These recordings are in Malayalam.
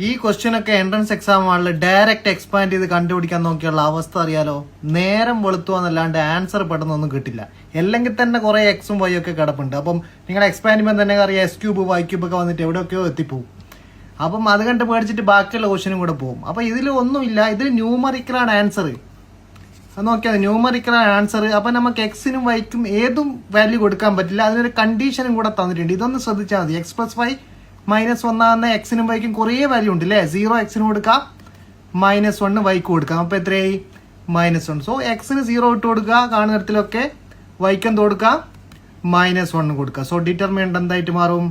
ഈ ക്വസ്റ്റ്യൻ ഒക്കെ എൻട്രൻസ് എക്സാം ആണല്ലോ, ഡയറക്റ്റ് എക്സ്പാൻഡ് ചെയ്ത് കണ്ടുപിടിക്കാൻ നോക്കിയുള്ള അവസ്ഥ അറിയാലോ. നേരം വെളുത്തുവന്നല്ലാണ്ട് ആൻസർ പെട്ടെന്നൊന്നും കിട്ടില്ല. അല്ലെങ്കിൽ തന്നെ കുറെ എക്സും വൈ ഒക്കെ കിടപ്പുണ്ട്. അപ്പം നിങ്ങൾ എക്സ്പാൻഡ് ചെയ്യുമ്പോൾ തന്നെ അറിയാം എസ് ക്യൂബ് വൈ ക്യൂബ് ഒക്കെ വന്നിട്ട് എവിടെയൊക്കെയോ എത്തിപ്പോവും. അപ്പം അത് കണ്ട് പേടിച്ചിട്ട് ബാക്കിയുള്ള ക്വസ്റ്റ്യനും കൂടെ പോകും. അപ്പം ഇതിൽ ഒന്നുമില്ല, ഇതിൽ ന്യൂമറിക്കലാണ് ആൻസർ. അത് നോക്കിയാൽ ന്യൂമറിക്കലാണ് ആൻസർ. അപ്പം നമുക്ക് എക്സിനും വൈക്കും ഏതും വാല്യൂ കൊടുക്കാൻ പറ്റില്ല. അതിനൊരു കണ്ടീഷനും കൂടെ തന്നിട്ടുണ്ട്. ഇതൊന്ന് ശ്രദ്ധിച്ചാൽ മതി. x+y -1 എക്സിനും വൈക്കും കുറേ വാല്യൂ ഉണ്ട് അല്ലേ. 0 എക്സിന് കൊടുക്കാം, -1 വൈക്ക് കൊടുക്കാം. അപ്പോൾ എത്രയായി? -1. സോ എക്സിന് 0 ഇട്ട് കൊടുക്കുക, കാണുന്നിടത്തിലൊക്കെ വൈക്ക് എന്ത് കൊടുക്കാം? -1 കൊടുക്കുക. സോ ഡിറ്റർമിനന്റ് എന്തായിട്ട് മാറും?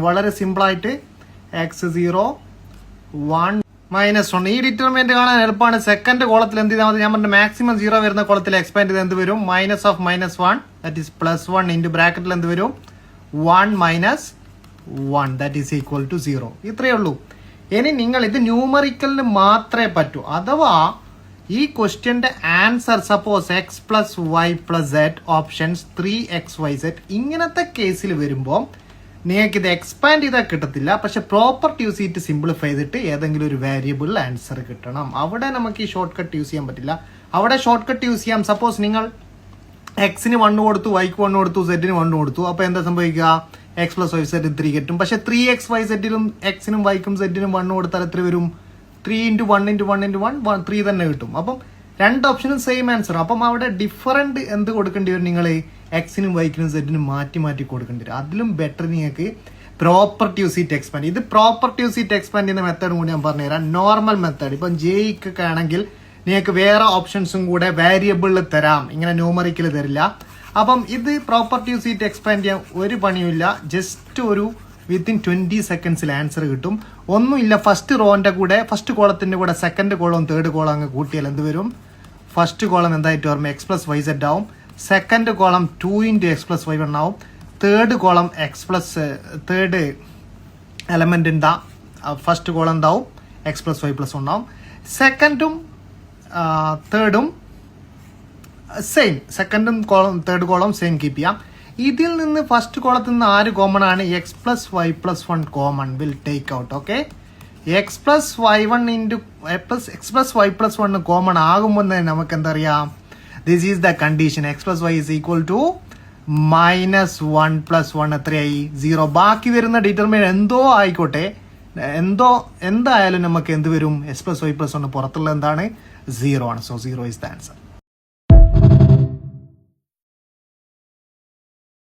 വളരെ സിമ്പിളായിട്ട് x0 1 -1. ഈ ഡിറ്റർമിനന്റ് കാണാൻ എളുപ്പമാണ്. സെക്കൻഡ് കോളത്തിൽ എന്ത് ചെയ്താൽ മതി? ഞാൻ പറഞ്ഞ മാക്സിമം 0 വരുന്ന കോളത്തിൽ എക്സ്പാൻഡ് ചെയ്ത് എന്ത് വരും? -1 ദാറ്റ് ഈസ് +1 ഇൻറ്റു ബ്രാക്കറ്റിൽ എന്ത് വരും? 1 - 1 ദാറ്റ് ഈസ് ഈക്വൽ ടു 0. ഇത്രയേ ഉള്ളൂ. ഇനി നിങ്ങൾ ഇത് ന്യൂമറിക്കലിന് മാത്രമേ പറ്റൂ. അഥവാ ഈ ക്വസ്റ്റ്യന്റെ answer suppose x+y+z options 3xyz ഇങ്ങനത്തെ കേസിൽ വരുമ്പോൾ നിങ്ങൾക്ക് ഇത് എക്സ്പാൻഡ് ചെയ്താൽ കിട്ടത്തില്ല. പക്ഷെ പ്രോപ്പർട്ടി യൂസ് ചെയ്തിട്ട് സിംപ്ലിഫൈ ചെയ്തിട്ട് ഏതെങ്കിലും ഒരു വേരിയബിളിൽ ആൻസർ കിട്ടണം. അവിടെ നമുക്ക് ഈ ഷോർട്ട് കട്ട് യൂസ് ചെയ്യാൻ പറ്റില്ല. അവിടെ ഷോർട്ട് കട്ട് യൂസ് ചെയ്യാം. സപ്പോസ് നിങ്ങൾ എക്സിന് 1 കൊടുത്തു, വൈക്ക് 1 കൊടുത്തു, സെഡിന് 1 കൊടുത്തു. അപ്പോൾ എന്താ സംഭവിക്കുക? x+y+z 3 കിട്ടും. പക്ഷെ 3xyzലും എക്സിനും വൈക്കും സെഡിനും 1 കൊടുത്താൽ എത്ര വരും? 3 × 1 × 1 × 1 3 തന്നെ കിട്ടും. അപ്പം രണ്ട് ഓപ്ഷനും സെയിം ആൻസർ. അപ്പം അവിടെ ഡിഫറൻറ്റ് എന്ത് കൊടുക്കേണ്ടി വരും? നിങ്ങൾ എക്സിനും വൈക്കിനും സെഡിനും മാറ്റി മാറ്റി കൊടുക്കേണ്ടി വരും. അതിലും ബെറ്റർ നിങ്ങൾക്ക് പ്രോപ്പർട്ടി യൂസ് ചെയ്തിട്ട് എക്സ്പാൻഡ്. ഇത് പ്രോപ്പർട്ടി യൂസ് ചെയ്തിട്ട് എക്സ്പാൻഡ് ചെയ്യുന്ന മെത്തേഡ് കൂടി ഞാൻ പറഞ്ഞുതരാം. നോർമൽ മെത്തേഡ് ഇപ്പം ജെയ്ക്കൊക്കെ ആണെങ്കിൽ നിങ്ങൾക്ക് വേറെ ഓപ്ഷൻസും കൂടെ വേരിയബിളിൽ തരാം, ഇങ്ങനെ ന്യൂമറിക്കൽ തരില്ല. അപ്പം ഇത് പ്രോപ്പർട്ടി യൂസ് ചെയ്തിട്ട് എക്സ്പാൻഡ് ചെയ്യാൻ ഒരു പണിയുമില്ല. ജസ്റ്റ് ഒരു വിത്തിൻ 20 സെക്കൻഡ്സിൽ ആൻസർ കിട്ടും. ഒന്നുമില്ല, ഫസ്റ്റ് റോന്റെ കൂടെ ഫസ്റ്റ് കോളത്തിന്റെ കൂടെ സെക്കൻഡ് കോളവും തേർഡ് കോളം അങ്ങ് കൂട്ടിയാൽ എന്ത് വരും? ഫസ്റ്റ് കോളം എന്തായിട്ട് ഓർമ്മ? x+yz ആവും. സെക്കൻഡ് കോളം 2 × x+y1 ആവും. തേർഡ് കോളം തേർഡ് എലമെന്റ് ഉണ്ടാ ഫസ്റ്റ് കോളം എന്താവും? x+y+1 ആവും. സെക്കൻഡും തേർഡും സെയിം, സെക്കൻഡും തേർഡ് കോളം സെയിം കീപ്പ് ചെയ്യാം. ഇതിൽ നിന്ന് ഫസ്റ്റ് കോളത്തിൽ നിന്ന് ആര് കോമൺ ആണ്? x+y+1 common will take out. Okay, x+y+1 common ആകുമ്പോൾ തന്നെ നമുക്ക് എന്താ അറിയാം? This is the condition. x+y is equal to -1 + 1 എത്രയായി? 0. ബാക്കി വരുന്ന ഡിറ്റർമിനന്റ് എന്തോ ആയിക്കോട്ടെ, എന്തായാലും നമുക്ക് എന്ത് വരും? x+y+1 പുറത്തുള്ള എന്താണ്? 0 ആണ്. So 0 is the answer.